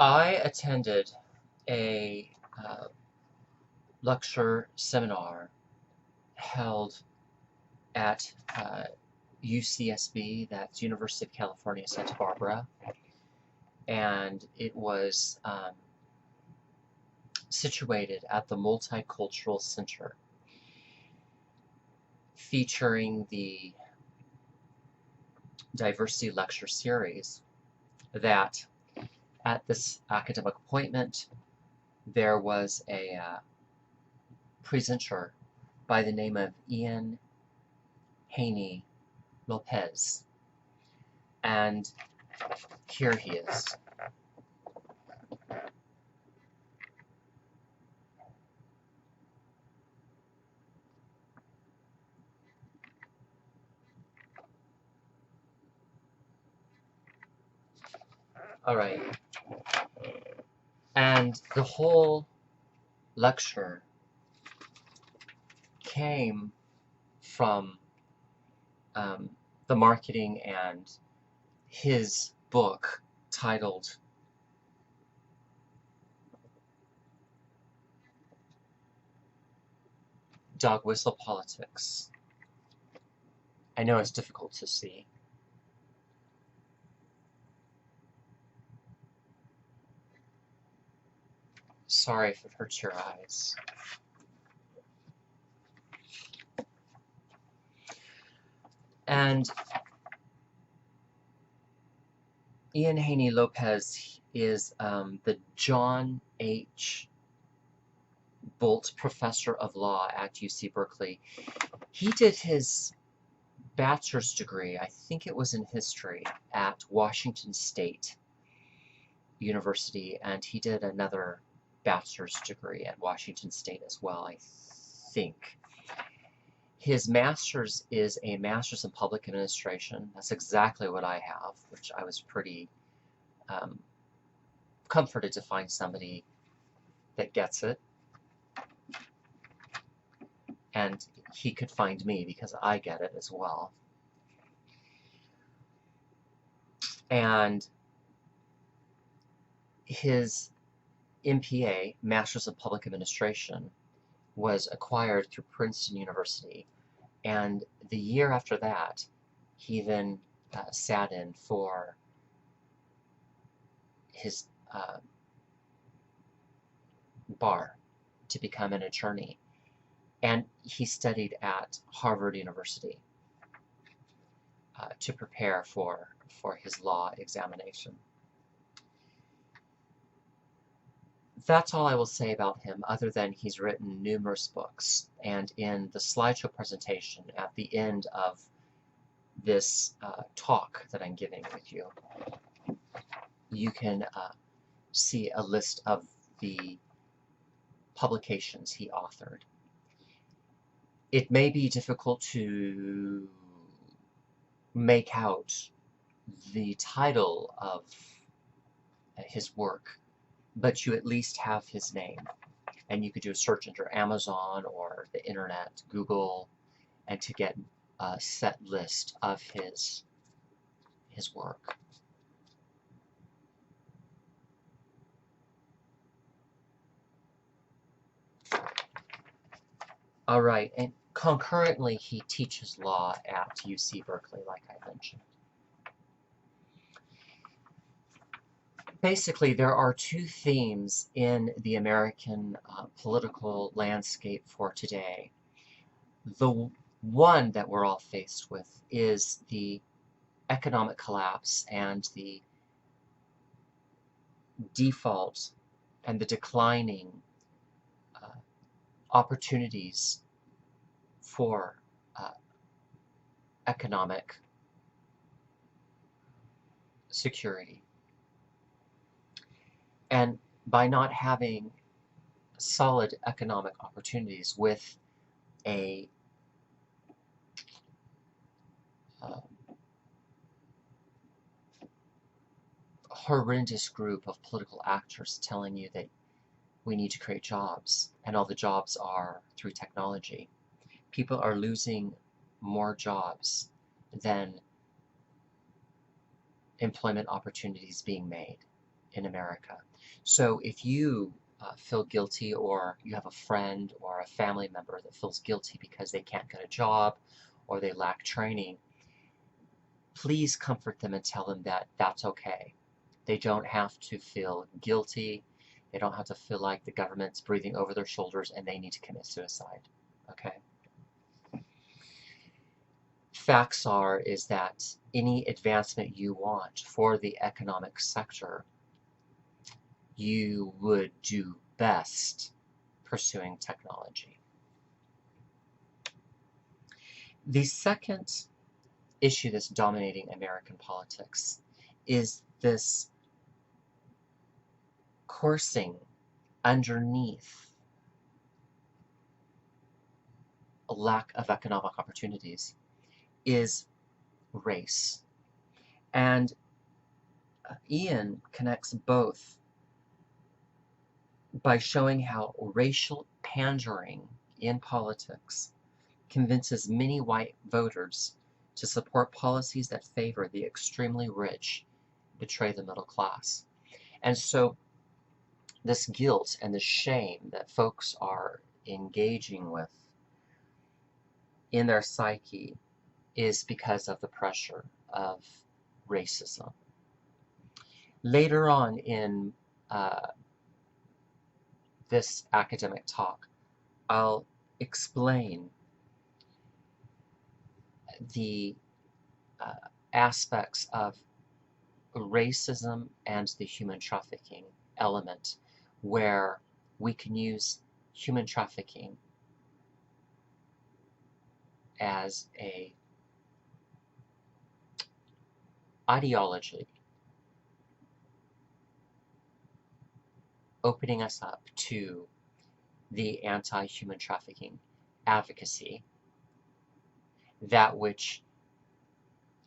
I attended a lecture seminar held at UCSB, that's University of California, Santa Barbara, and it was situated at the Multicultural Center, featuring the diversity lecture series that at this academic appointment there was a presenter by the name of Ian Haney Lopez, and here he is. All right, and the whole lecture came from the marketing and his book titled Dog Whistle Politics. I know it's difficult to see. Sorry if it hurts your eyes. And Ian Haney Lopez is the John H. Bolt Professor of Law at UC Berkeley. He did his bachelor's degree, I think it was in history, at Washington State University, and he did another bachelor's degree at Washington State as well, I think. His master's is a master's in public administration. That's exactly what I have, which I was pretty comforted to find somebody that gets it. And he could find me because I get it as well. And his MPA, Master's of Public Administration, was acquired through Princeton University. And the year after that, he then sat in for his bar to become an attorney. And he studied at Harvard University to prepare for his law examination. That's all I will say about him, other than he's written numerous books. And in the slideshow presentation at the end of this talk that I'm giving with you, you can see a list of the publications he authored. It may be difficult to make out the title of his work, but you at least have his name. And you could do a search under Amazon or the internet, Google, and to get a set list of his work. All right, and concurrently he teaches law at UC Berkeley, like I mentioned. Basically, there are two themes in the American political landscape for today. The one that we're all faced with is the economic collapse and the default and the declining opportunities for economic security. And by not having solid economic opportunities with a horrendous group of political actors telling you that we need to create jobs, and all the jobs are through technology. People are losing more jobs than employment opportunities being made in America. So if you feel guilty, or you have a friend or a family member that feels guilty because they can't get a job or they lack training, please comfort them and tell them that that's okay. They don't have to feel guilty. They don't have to feel like the government's breathing over their shoulders and they need to commit suicide. Okay? Facts is that any advancement you want for the economic sector, you would do best pursuing technology. The second issue that's dominating American politics is this coursing underneath a lack of economic opportunities is race. And Ian connects both by showing how racial pandering in politics convinces many white voters to support policies that favor the extremely rich, betray the middle class. And so this guilt and this shame that folks are engaging with in their psyche is because of the pressure of racism. Later on in this academic talk, I'll explain the aspects of racism and the human trafficking element, where we can use human trafficking as a ideology, opening us up to the anti-human trafficking advocacy, that which,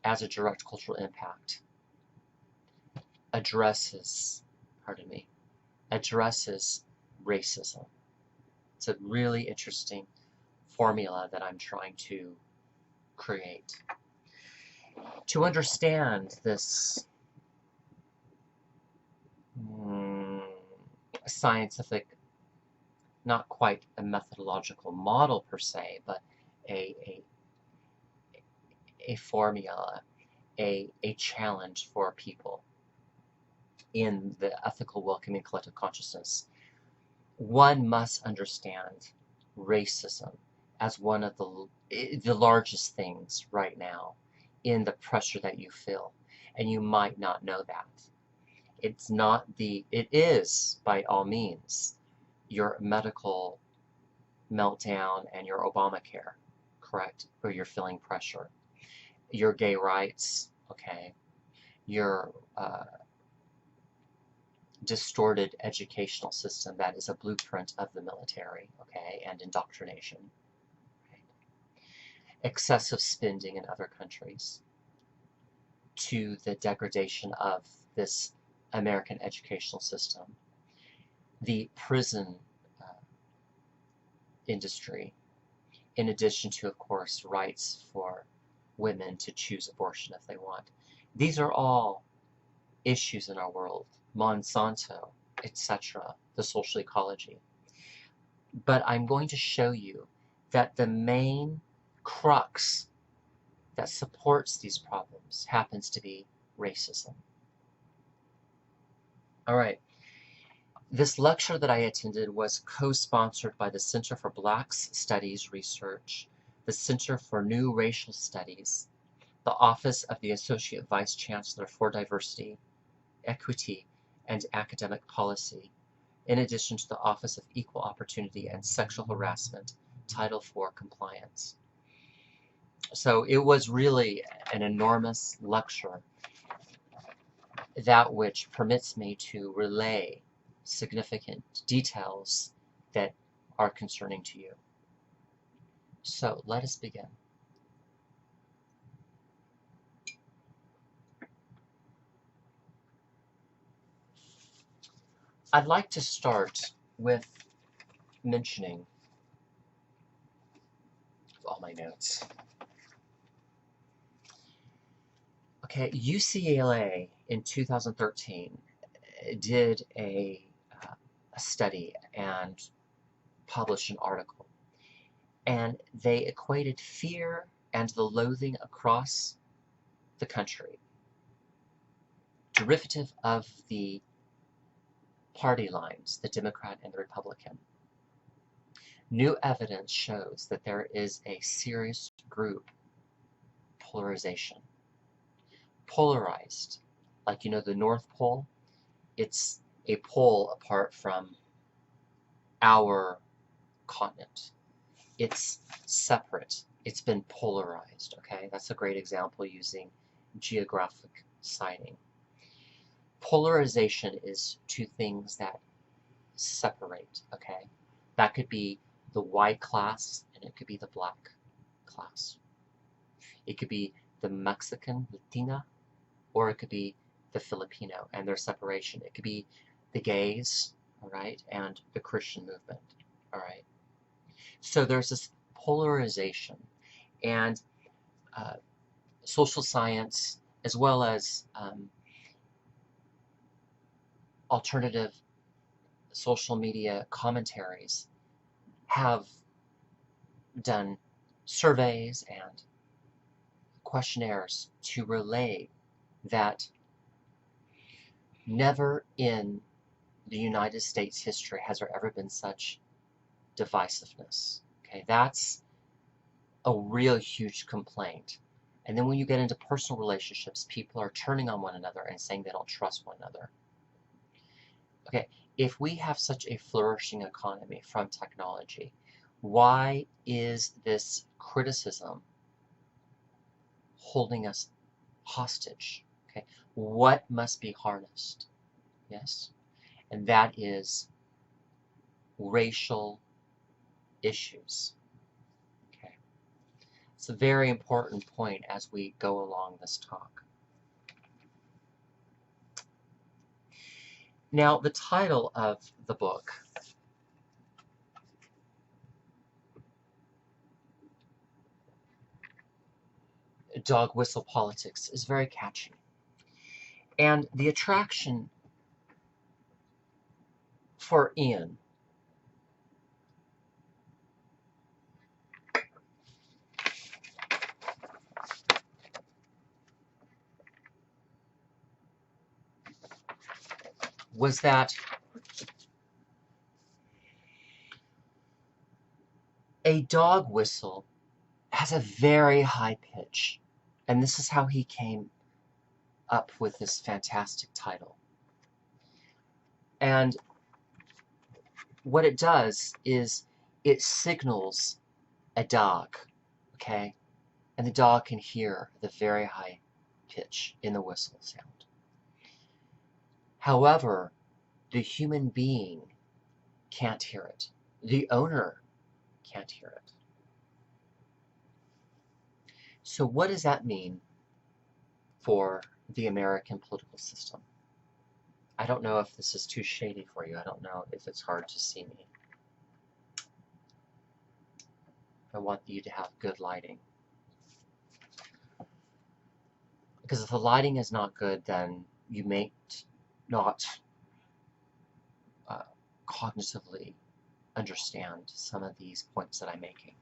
as a direct cultural impact, addresses racism. It's a really interesting formula that I'm trying to create. To understand this scientific, not quite a methodological model per se, but a formula, a challenge for people in the ethical, welcoming, collective consciousness, one must understand racism as one of the largest things right now in the pressure that you feel. And you might not know that. It is, by all means, your medical meltdown and your Obamacare, correct? Where you're feeling pressure. Your gay rights, okay? Your distorted educational system that is a blueprint of the military, okay, and indoctrination. Right? Excessive spending in other countries, to the degradation of this American educational system, the prison industry, in addition to, of course, rights for women to choose abortion if they want. These are all issues in our world. Monsanto, etc., the social ecology. But I'm going to show you that the main crux that supports these problems happens to be racism. All right. This lecture that I attended was co-sponsored by the Center for Blacks Studies Research, the Center for New Racial Studies, the Office of the Associate Vice Chancellor for Diversity, Equity, and Academic Policy, in addition to the Office of Equal Opportunity and Sexual Harassment, Title IV Compliance. So it was really an enormous lecture, that which permits me to relay significant details that are concerning to you. So let us begin. I'd like to start with mentioning all my notes. Okay, UCLA in 2013 did a study and published an article, and they equated fear and the loathing across the country, derivative of the party lines, the Democrat and the Republican. New evidence shows that there is a serious group polarization. Polarized, like the North Pole, it's a pole apart from our continent. It's separate. It's been polarized, okay? That's a great example using geographic sighting. Polarization is two things that separate, okay? That could be the white class and it could be the black class. It could be the Mexican, Latina, or it could be the Filipino and their separation. It could be the gays, all right, and the Christian movement, all right? So there's this polarization, and social science, as well as alternative social media commentaries, have done surveys and questionnaires to relay that never in the United States history has there ever been such divisiveness. Okay, that's a real huge complaint. And then when you get into personal relationships, people are turning on one another and saying they don't trust one another. Okay, if we have such a flourishing economy from technology, why is this criticism holding us hostage? Okay, what must be harnessed? Yes, and that is racial issues. Okay, it's a very important point as we go along this talk. Now, the title of the book, Dog Whistle Politics, is very catchy. And the attraction for Ian was that a dog whistle has a very high pitch. And this is how he came up with this fantastic title. And what it does is it signals a dog, okay? And the dog can hear the very high pitch in the whistle sound. However, the human being can't hear it. The owner can't hear it. So what does that mean for the American political system? I don't know if this is too shady for you. I don't know if it's hard to see me. I want you to have good lighting. Because if the lighting is not good, then you may not cognitively understand some of these points that I'm making.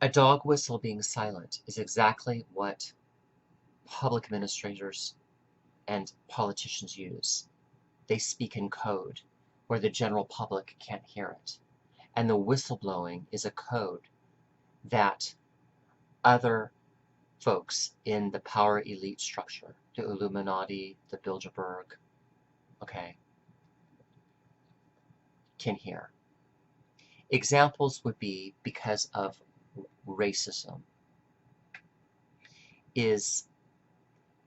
A dog whistle being silent is exactly what public administrators and politicians use. They speak in code where the general public can't hear it. And the whistleblowing is a code that other folks in the power elite structure, the Illuminati, the Bilderberg, okay, can hear. Examples would be because of racism is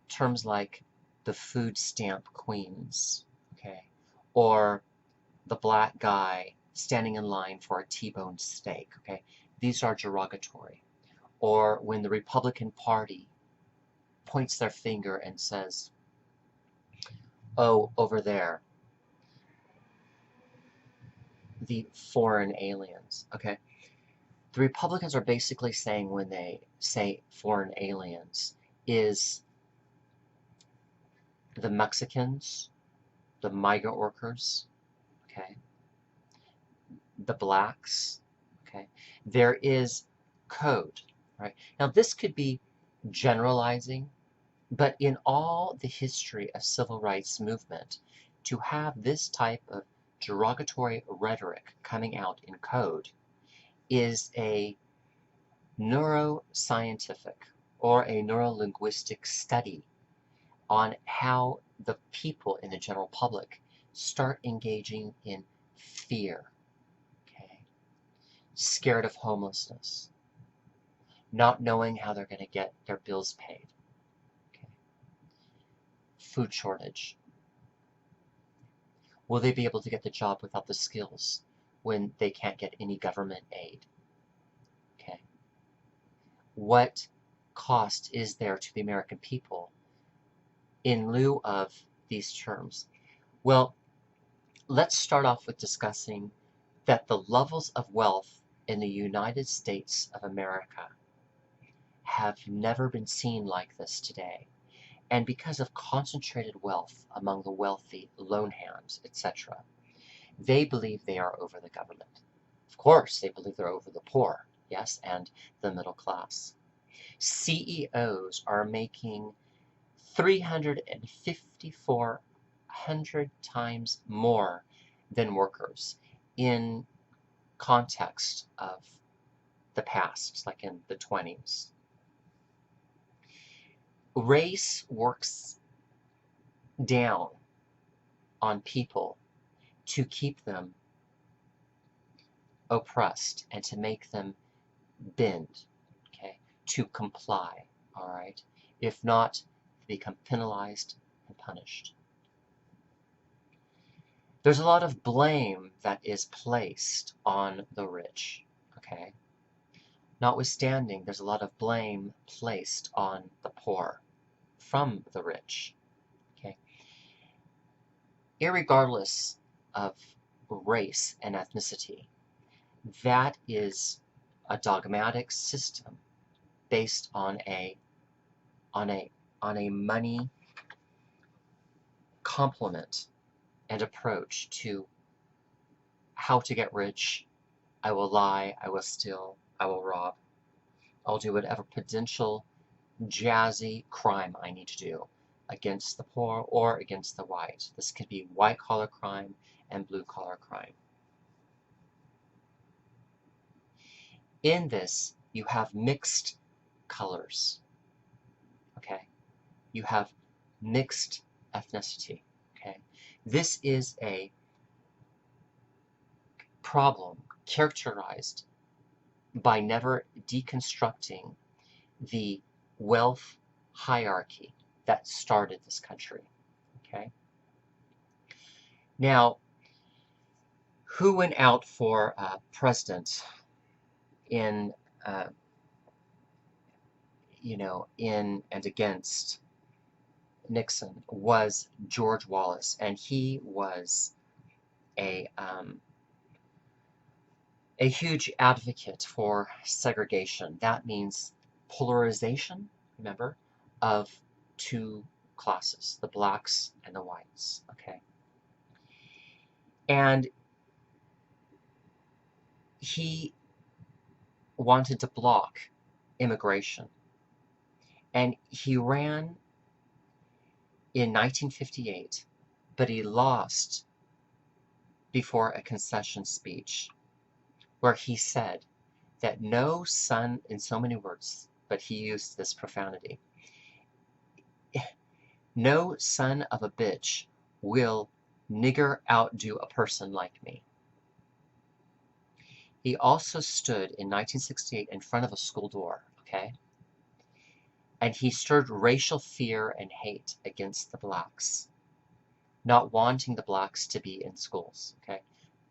terms like the food stamp queens, okay, or the black guy standing in line for a T-bone steak, okay. These are derogatory. Or when the Republican Party points their finger and says, oh, over there, the foreign aliens, okay. the Republicans are basically saying when they say foreign aliens is the Mexicans, the migrant workers, okay, the blacks, okay. There is code, right? Now this could be generalizing, but in all the history of civil rights movement, to have this type of derogatory rhetoric coming out in code is a neuroscientific or a neurolinguistic study on how the people in the general public start engaging in fear, okay? Scared of homelessness, not knowing how they're going to get their bills paid, okay? Food shortage. Will they be able to get the job without the skills when they can't get any government aid? Okay. What cost is there to the American people in lieu of these terms? Well, let's start off with discussing that the levels of wealth in the United States of America have never been seen like this today. And because of concentrated wealth among the wealthy, loan hands, etc., they believe they are over the government. Of course, they believe they're over the poor, yes, and the middle class. CEOs are making 354 times more than workers in context of the past, like in the 20s. Race works down on people to keep them oppressed and to make them bend, okay, to comply, all right? If not, to become penalized and punished. There's a lot of blame that is placed on the rich, okay? Notwithstanding, there's a lot of blame placed on the poor from the rich, okay? Irregardless of race and ethnicity, that is a dogmatic system based on a money complement and approach to how to get rich. I will lie, I will steal, I will rob. I'll do whatever potential jazzy crime I need to do against the poor or against the white. This could be white-collar crime and blue-collar crime. In this, you have mixed colors, okay? You have mixed ethnicity, okay? This is a problem characterized by never deconstructing the wealth hierarchy that started this country, okay? Now, who went out for president in, in and against Nixon was George Wallace, and he was a huge advocate for segregation. That means polarization, remember, of two classes, the blacks and the whites, okay? And he wanted to block immigration. And he ran in 1958, but he lost before a concession speech where he said that no son, in so many words, but he used this profanity, no son of a bitch will nigger outdo a person like me. He also stood in 1968 in front of a school door, okay? And he stirred racial fear and hate against the blacks, not wanting the blacks to be in schools, okay?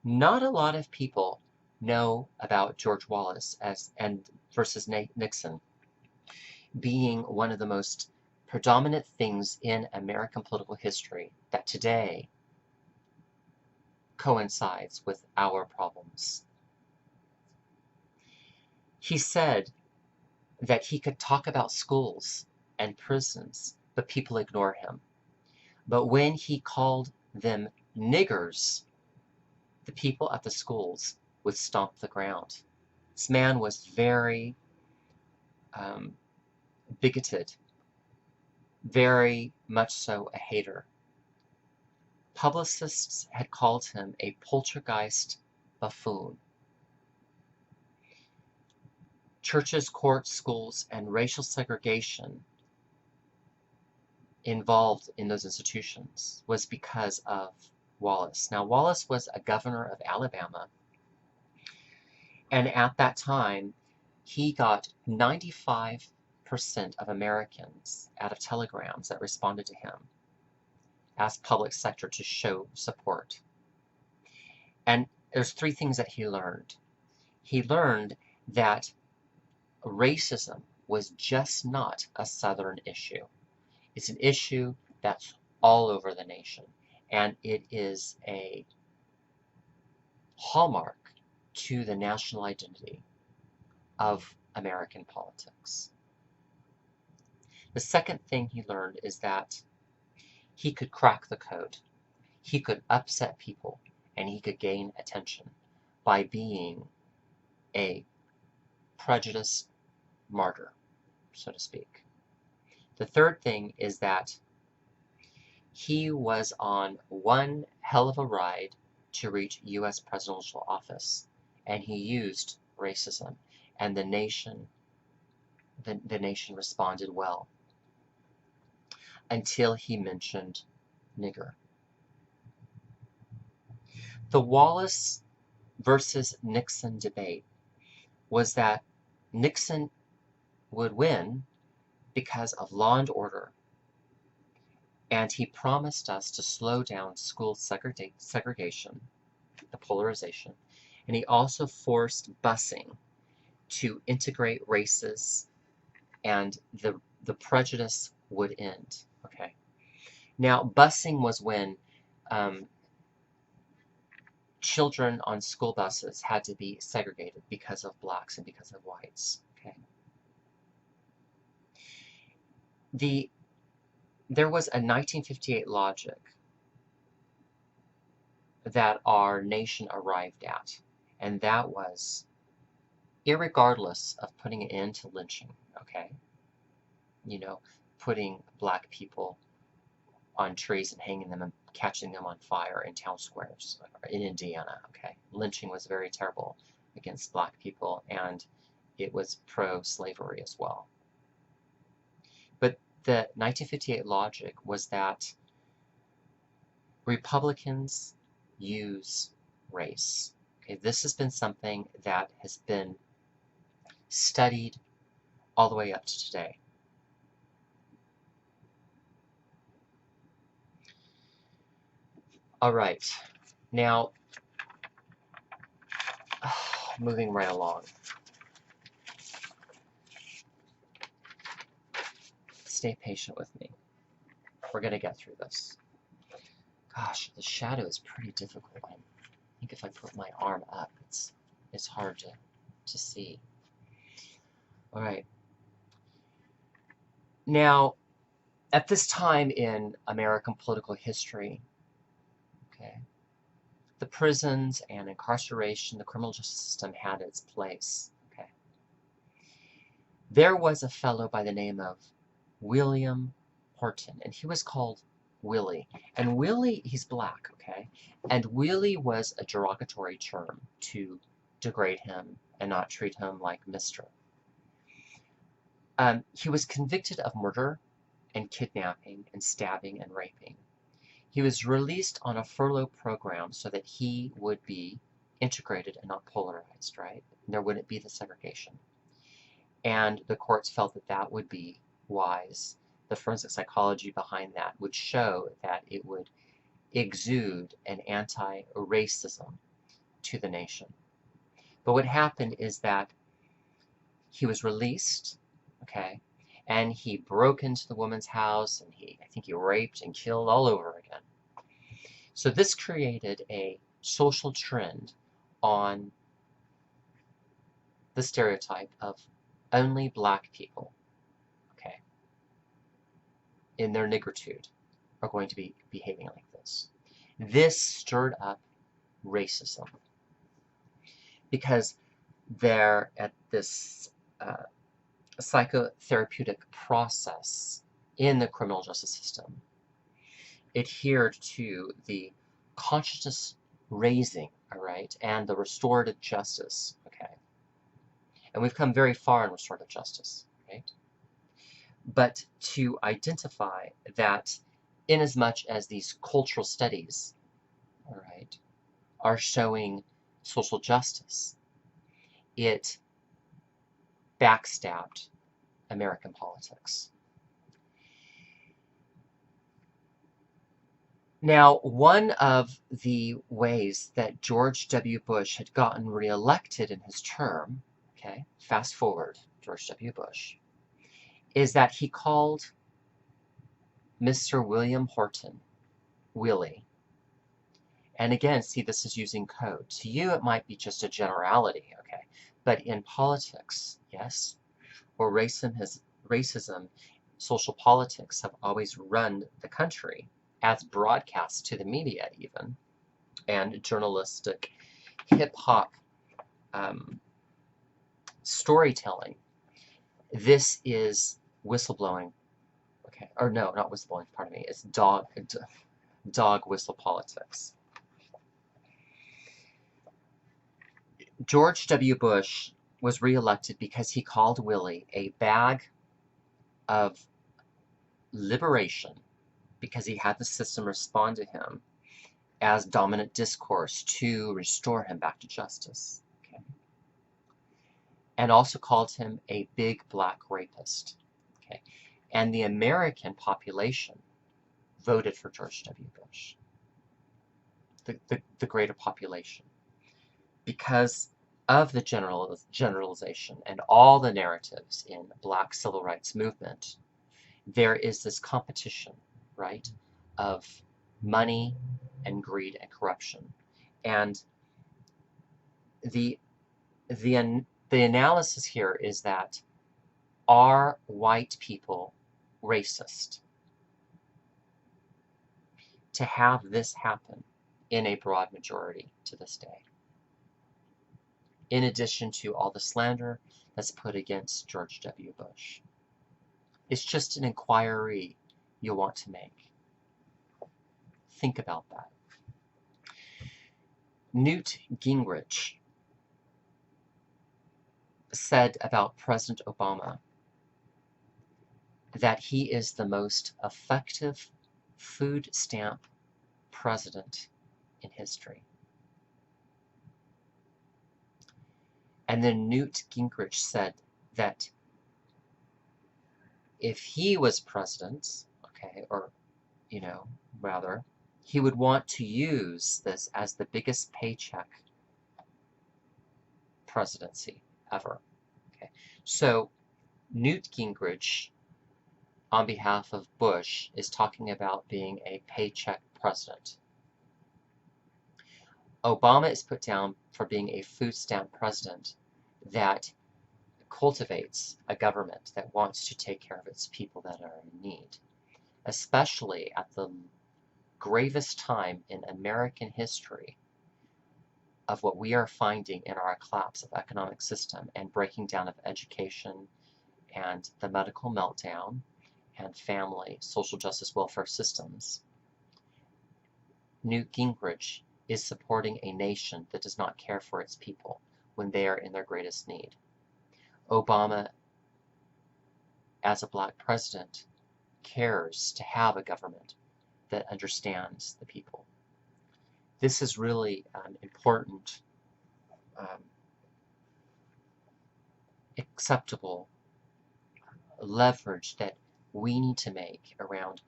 Not a lot of people know about George Wallace versus Nixon being one of the most predominant things in American political history that today coincides with our problems. He said that he could talk about schools and prisons, but people ignore him. But when he called them niggers, the people at the schools would stomp the ground. This man was very bigoted, very much so a hater. Publicists had called him a poltergeist buffoon. Churches, courts, schools, and racial segregation involved in those institutions was because of Wallace. Now, Wallace was a governor of Alabama, and at that time, he got 95% of Americans out of telegrams that responded to him as public sector to show support. And there's three things that he learned. He learned that racism was just not a Southern issue. It's an issue that's all over the nation, and it is a hallmark to the national identity of American politics. The second thing he learned is that he could crack the code. He could upset people, and he could gain attention by being a prejudiced martyr, so to speak. The third thing is that he was on one hell of a ride to reach U.S. presidential office, and he used racism, and the nation responded well until he mentioned nigger. The Wallace versus Nixon debate was that Nixon would win because of law and order, and he promised us to slow down school segregation, the polarization, and he also forced busing to integrate races, and the prejudice would end. Okay. Now, busing was when children on school buses had to be segregated because of blacks and because of whites. Okay. There was a 1958 logic that our nation arrived at, and that was, irregardless of putting an end to lynching, okay, putting black people on trees and hanging them and catching them on fire in town squares in Indiana, okay, lynching was very terrible against black people, and it was pro-slavery as well. But the 1958 logic was that Republicans use race. Okay, this has been something that has been studied all the way up to today. All right, now moving right along. Stay patient with me. We're going to get through this. Gosh, the shadow is pretty difficult. I think if I put my arm up, it's hard to see. All right. Now, at this time in American political history, okay, the prisons and incarceration, the criminal justice system had its place. Okay. There was a fellow by the name of William Horton, and he was called Willie. And Willie, he's black, okay? And Willie was a derogatory term to degrade him and not treat him like Mr. He was convicted of murder and kidnapping and stabbing and raping. He was released on a furlough program so that he would be integrated and not polarized, right? There wouldn't be the segregation. And the courts felt that that would be wise. The forensic psychology behind that would show that it would exude an anti-racism to the nation. But what happened is that he was released, okay, and he broke into the woman's house, and I think he raped and killed all over again. So this created a social trend on the stereotype of only black people, okay, in their nigritude, are going to be behaving like this. This stirred up racism because they're at this psychotherapeutic process in the criminal justice system adhered to the consciousness raising, all right, and the restorative justice, okay? And we've come very far in restorative justice, right? But to identify that inasmuch as these cultural studies, all right, are showing social justice, it backstabbed American politics. Now, one of the ways that George W. Bush had gotten reelected in his term, okay, fast forward, George W. Bush, is that he called Mr. William Horton Willie. And again, see, this is using code. To you, it might be just a generality, okay? But in politics, yes, or racism, social politics have always run the country as broadcast to the media even, and journalistic hip-hop storytelling. This is whistleblowing, okay? Or no, not whistleblowing, pardon me. It's dog whistle politics. George W. Bush was reelected because he called Willie a bag of liberation, because he had the system respond to him as dominant discourse to restore him back to justice. Okay? And also called him a big black rapist. Okay? And the American population voted for George W. Bush, the greater population, because of the generalization and all the narratives in black civil rights movement. There is this competition, right, of money and greed and corruption. And the analysis here is that, are white people racist? To have this happen in a broad majority to this day, in addition to all the slander that's put against George W. Bush. It's just an inquiry you'll want to make. Think about that. Newt Gingrich said about President Obama that he is the most effective food stamp president in history. And then Newt Gingrich said that if he was president, okay, or, rather, he would want to use this as the biggest paycheck presidency ever. Okay, so Newt Gingrich, on behalf of Bush, is talking about being a paycheck president. Obama is put down for being a food stamp president that cultivates a government that wants to take care of its people that are in need, especially at the gravest time in American history of what we are finding in our collapse of economic system and breaking down of education and the medical meltdown and family, social justice, welfare systems. Newt Gingrich is supporting a nation that does not care for its people when they are in their greatest need. Obama, as a black president, cares to have a government that understands the people. This is really important, acceptable leverage that we need to make around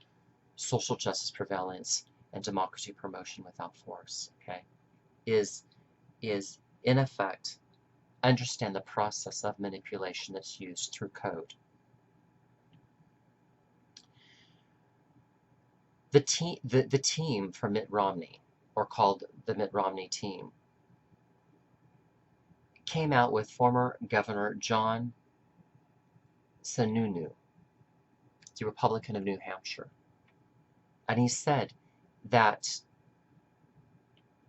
social justice prevalence and democracy promotion without force, okay, is in effect understand the process of manipulation that's used through code. The team for Mitt Romney, or called the Mitt Romney team, came out with former Governor John Sununu, the Republican of New Hampshire. And he said that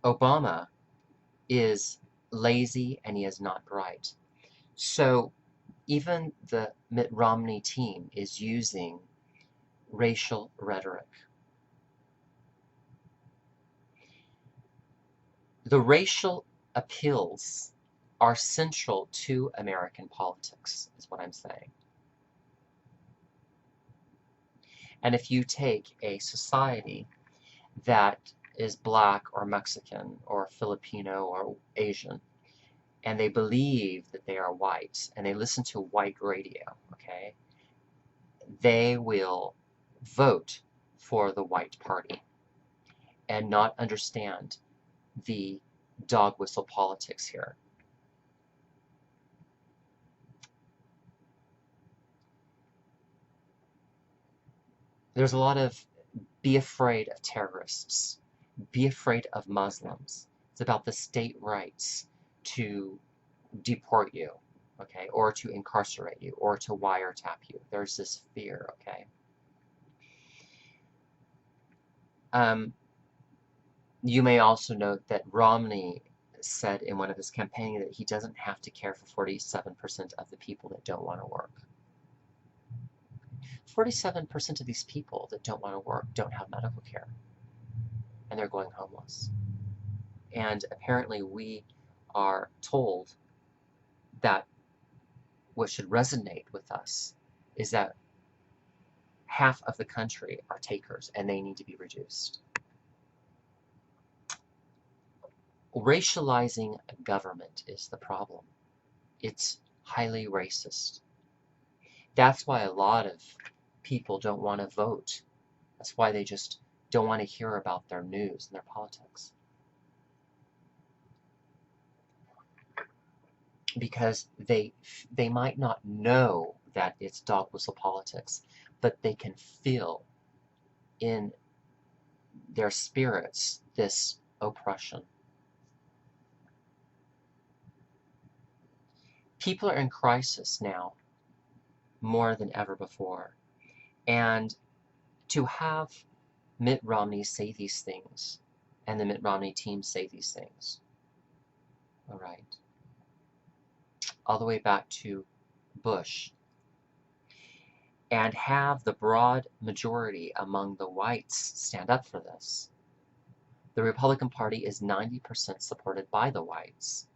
Obama is lazy and he is not bright. So even the Mitt Romney team is using racial rhetoric. The racial appeals are central to American politics, is what I'm saying. And if you take a society that is black or Mexican or Filipino or Asian, and they believe that they are white, and they listen to white radio, okay, they will vote for the white party and not understand the dog whistle politics here. There's a lot of be afraid of terrorists, be afraid of Muslims. It's about the state rights to deport you, okay, or to incarcerate you, or to wiretap you. There's this fear, okay. You may also note that Romney said in one of his campaigns that he doesn't have to care for 47% of the people that don't want to work. 47% of these people that don't want to work don't have medical care, and they're going homeless. And apparently we are told that what should resonate with us is that half of the country are takers and they need to be reduced. Racializing government is the problem. It's highly racist. That's why a lot of people don't want to vote. That's why they just don't want to hear about their news and their politics. Because they might not know that it's dog whistle politics, but they can feel in their spirits this oppression. People are in crisis now more than ever before. And to have Mitt Romney say these things, and the Mitt Romney team say these things, all right, all the way back to Bush, and have the broad majority among the whites stand up for this. The Republican Party is 90% supported by the whites,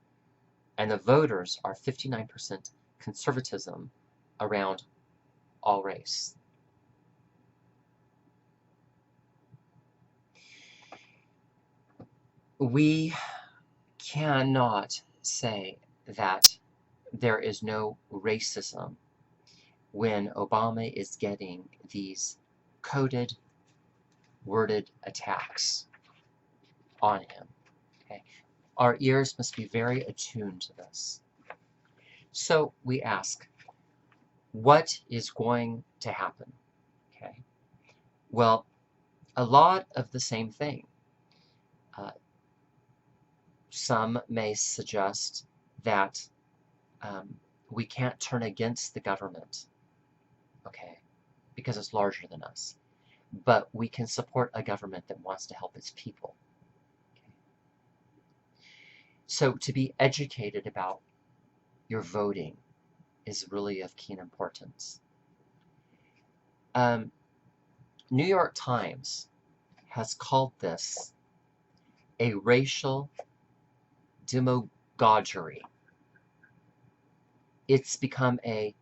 and the voters are 59% conservatism around all race. We cannot say that there is no racism when Obama is getting these coded, worded attacks on him. Okay? Our ears must be very attuned to this. So we ask, what is going to happen? Okay. Well, a lot of the same thing. Some may suggest that we can't turn against the government, okay, because it's larger than us. But we can support a government that wants to help its people. Okay. So to be educated about your voting is really of keen importance. New York Times has called this a racial demagoguery. It's become a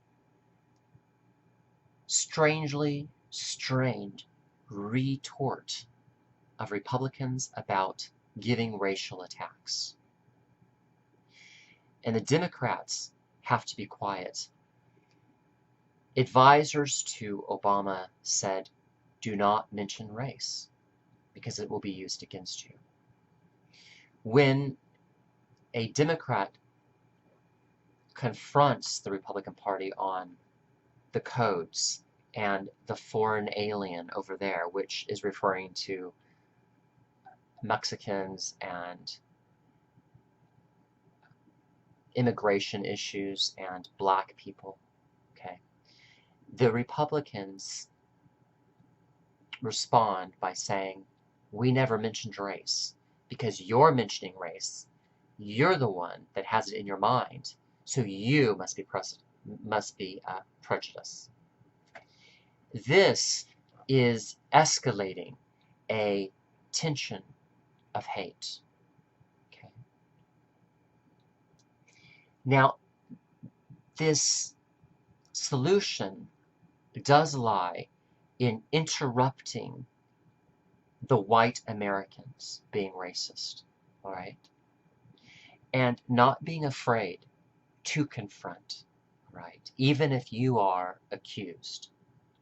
strangely strained retort of Republicans about giving racial attacks. And the Democrats have to be quiet. Advisors to Obama said, do not mention race, because it will be used against you. When a Democrat confronts the Republican Party on the codes and the foreign alien over there, which is referring to Mexicans and immigration issues and black people, okay, the Republicans respond by saying, we never mentioned race, because you're mentioning race. You're the one that has it in your mind, so you must be prejudiced. This is escalating a tension of hate. Okay. Now, this solution does lie in interrupting the white Americans being racist, all right? And not being afraid to confront, right? Even if you are accused,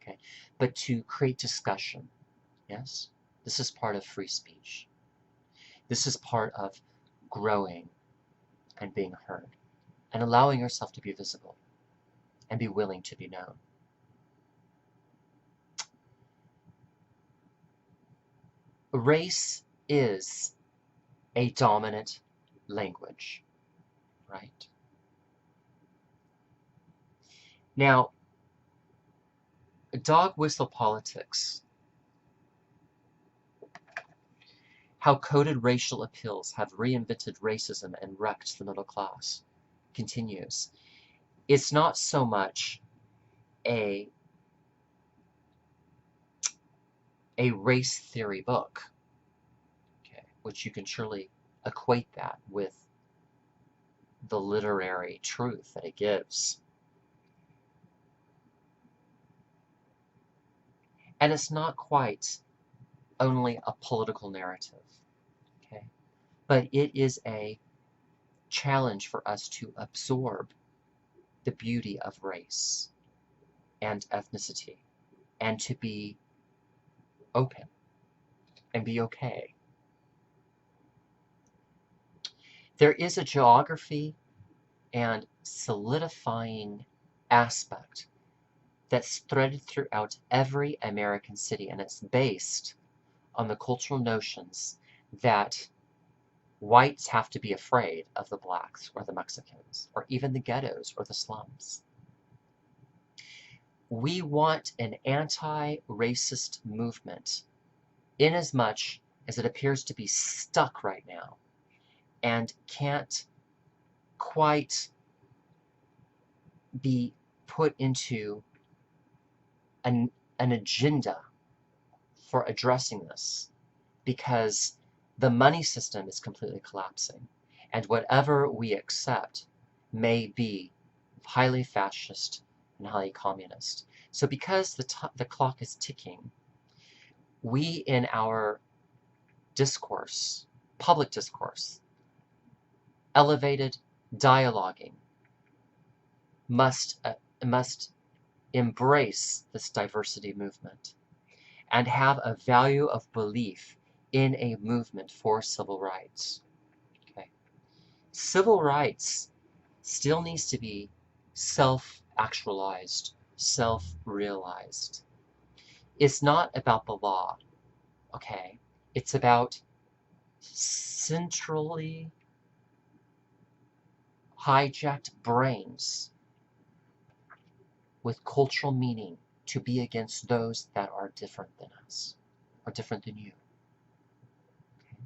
okay? But to create discussion, yes? This is part of free speech. This is part of growing and being heard and allowing yourself to be visible and be willing to be known. Race is a dominant language, right? Now, dog whistle politics, how coded racial appeals have reinvented racism and wrecked the middle class, continues. It's not so much a race theory book, okay, which you can surely equate that with the literary truth that it gives. And it's not quite only a political narrative, okay? But it is a challenge for us to absorb the beauty of race and ethnicity and to be open and be okay. There is a geography and solidifying aspect that's threaded throughout every American city, and it's based on the cultural notions that whites have to be afraid of the blacks or the Mexicans or even the ghettos or the slums. We want an anti-racist movement inasmuch as it appears to be stuck right now and can't quite be put into an agenda for addressing this because the money system is completely collapsing, and whatever we accept may be highly fascist and highly communist. So because the clock is ticking, we in our discourse, public discourse, elevated dialoguing, must embrace this diversity movement and have a value of belief in a movement for civil rights. Okay. Civil rights still needs to be self-actualized, self-realized. It's not about the law, okay? It's about centrally hijacked brains with cultural meaning to be against those that are different than us, or different than you. Okay.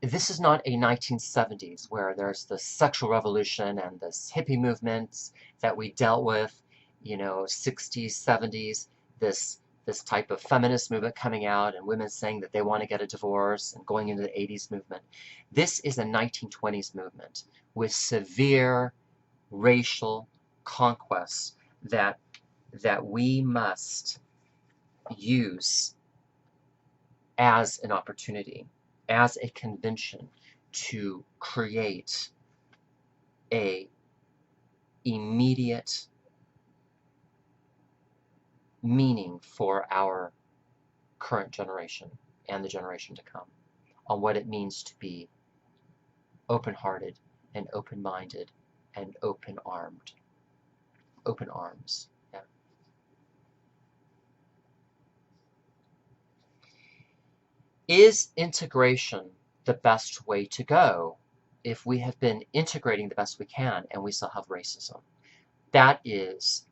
This is not a 1970s where there's the sexual revolution and this hippie movements that we dealt with, 60s, 70s, this type of feminist movement coming out and women saying that they want to get a divorce and going into the 80s movement. This is a 1920s movement with severe racial conquests that we must use as an opportunity, as a convention to create a immediate meaning for our current generation and the generation to come on what it means to be open-hearted and open-minded and open-armed. Open arms. Yeah. Is integration the best way to go? if we have been integrating the best we can and we still have racism? That is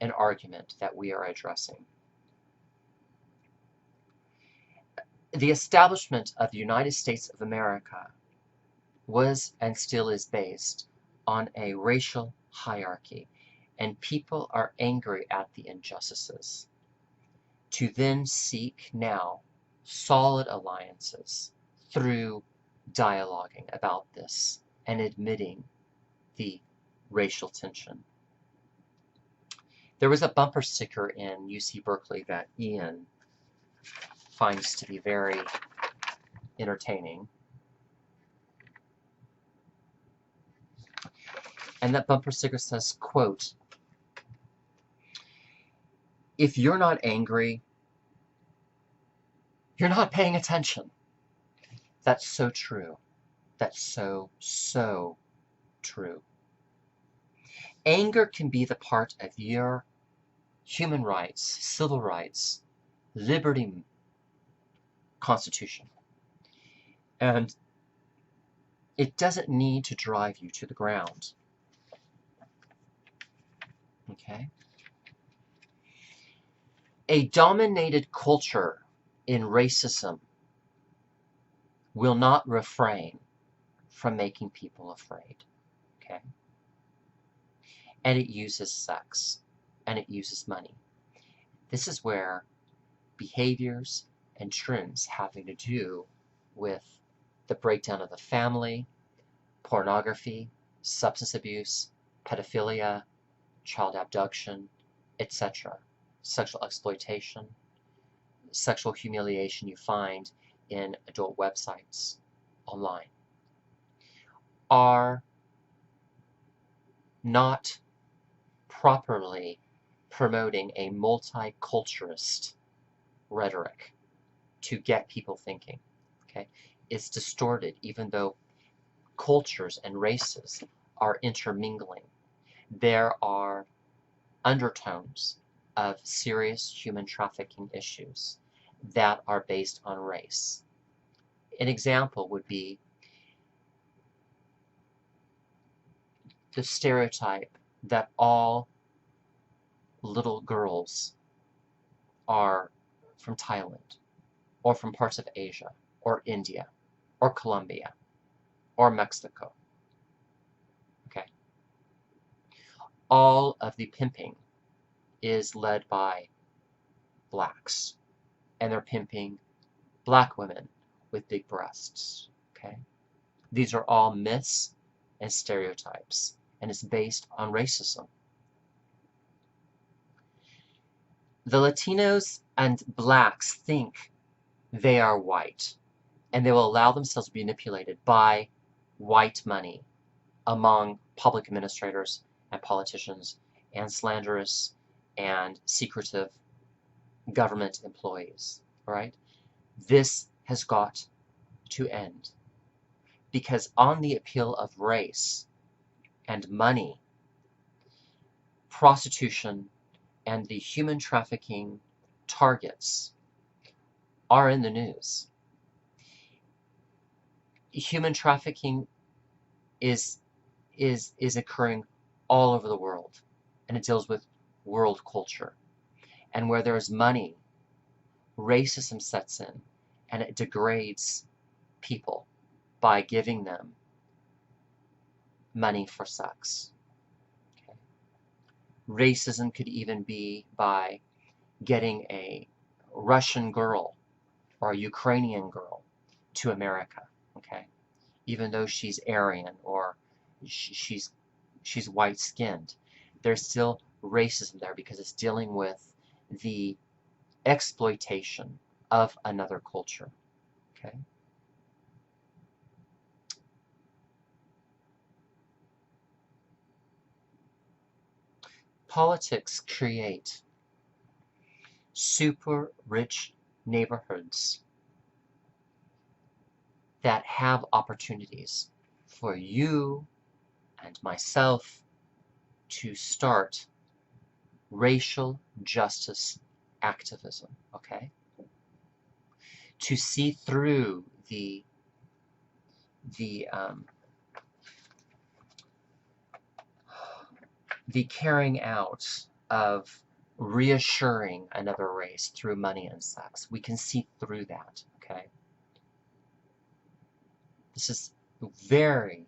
an argument that we are addressing. The establishment of the United States of America was and still is based on a racial hierarchy, and people are angry at the injustices. To then seek now solid alliances through dialoguing about this and admitting the racial tension. There was a bumper sticker in UC Berkeley that Ian finds to be very entertaining. And that bumper sticker says, quote, "If you're not angry, you're not paying attention." That's so true. That's so true. Anger can be the part of your human rights, civil rights, liberty constitution. And it doesn't need to drive you to the ground. Okay? A dominated culture in racism will not refrain from making people afraid. Okay? And it uses sex, and it uses money. This is where behaviors and trends having to do with the breakdown of the family, pornography, substance abuse, pedophilia, child abduction, etc., sexual exploitation, sexual humiliation you find in adult websites online, are not properly promoting a multiculturalist rhetoric to get people thinking. Okay? It's distorted, even though cultures and races are intermingling. There are undertones of serious human trafficking issues that are based on race. An example would be the stereotype that all little girls are from Thailand, or from parts of Asia, or India, or Colombia, or Mexico. Okay. All of the pimping is led by blacks, and they're pimping black women with big breasts. Okay. These are all myths and stereotypes, and it's based on racism. The Latinos and blacks think they are white, and they will allow themselves to be manipulated by white money among public administrators and politicians and slanderous and secretive government employees, right? This has got to end, because on the appeal of race and money, prostitution and the human trafficking targets are in the news. Human trafficking is occurring all over the world, and it deals with world culture. And where there is money, racism sets in, and it degrades people by giving them money for sex. Okay. Racism could even be by getting a Russian girl or a Ukrainian girl to America, okay? Even though she's Aryan or she's white-skinned, there's still racism there because it's dealing with the exploitation of another culture, okay? Politics create super rich neighborhoods that have opportunities for you and myself to start racial justice activism, okay? To see through the the carrying out of reassuring another race through money and sex. We can see through that, okay? This is very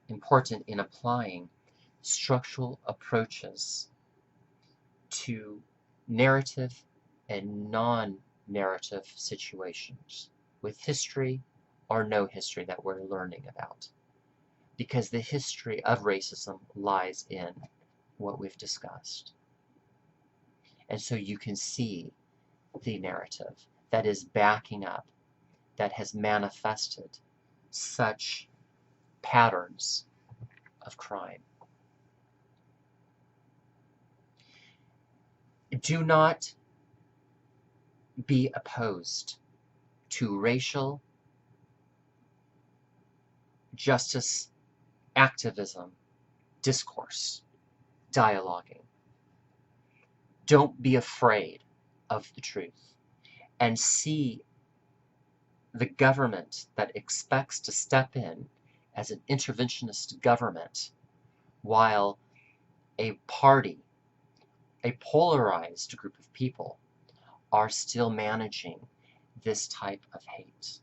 important in applying structural approaches to narrative and non-narrative situations with history or no history that we're learning about. Because the history of racism lies in what we've discussed. And so you can see the narrative that is backing up, that has manifested such patterns of crime. Do not be opposed to racial justice activism, discourse, dialoguing. Don't be afraid of the truth, and see the government that expects to step in as an interventionist government while a party, a polarized group of people, are still managing this type of hate.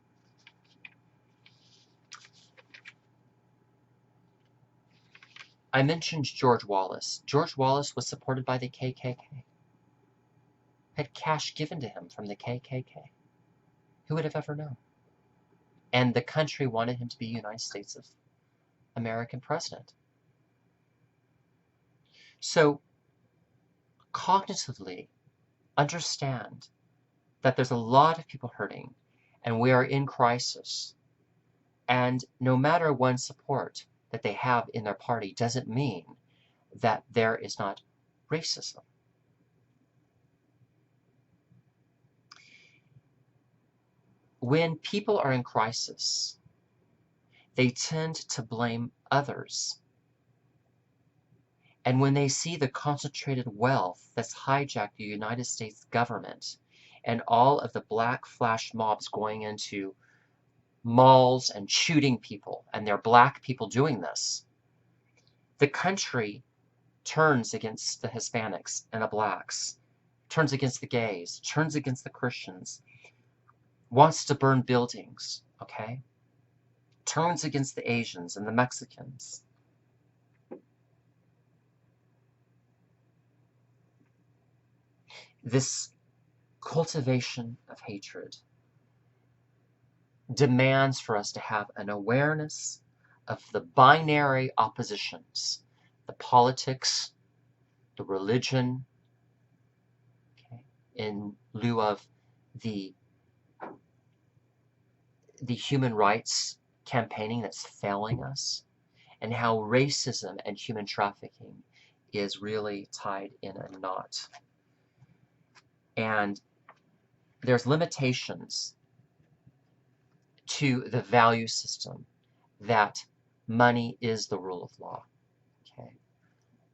I mentioned George Wallace. George Wallace was supported by the KKK. Had cash given to him from the KKK. Who would have ever known? And the country wanted him to be United States of American president. So cognitively understand that there's a lot of people hurting and we are in crisis. And no matter one's support that they have in their party doesn't mean that there is not racism. When people are in crisis, they tend to blame others. And when they see the concentrated wealth that's hijacked the United States government and all of the black flash mobs going into malls and shooting people, and they're black people doing this, the country turns against the Hispanics and the blacks, turns against the gays, turns against the Christians, wants to burn buildings, okay? Turns against the Asians and the Mexicans. This cultivation of hatred demands for us to have an awareness of the binary oppositions, the politics, the religion, okay, in lieu of the human rights campaigning that's failing us, and how racism and human trafficking is really tied in a knot. And there's limitations to the value system that money is the rule of law. Okay?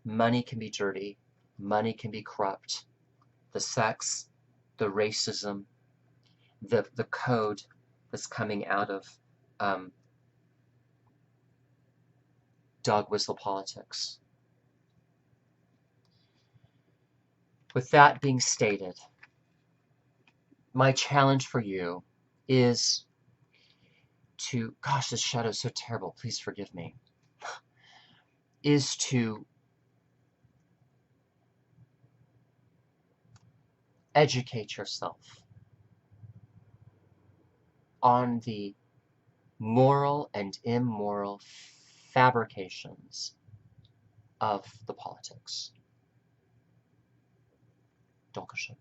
Money can be dirty, money can be corrupt. The sex, the racism, the code that's coming out of dog whistle politics. With that being stated, my challenge for you is to, gosh, this shadow is so terrible, please forgive me, is to educate yourself on the moral and immoral fabrications of the politics. Dankeschön.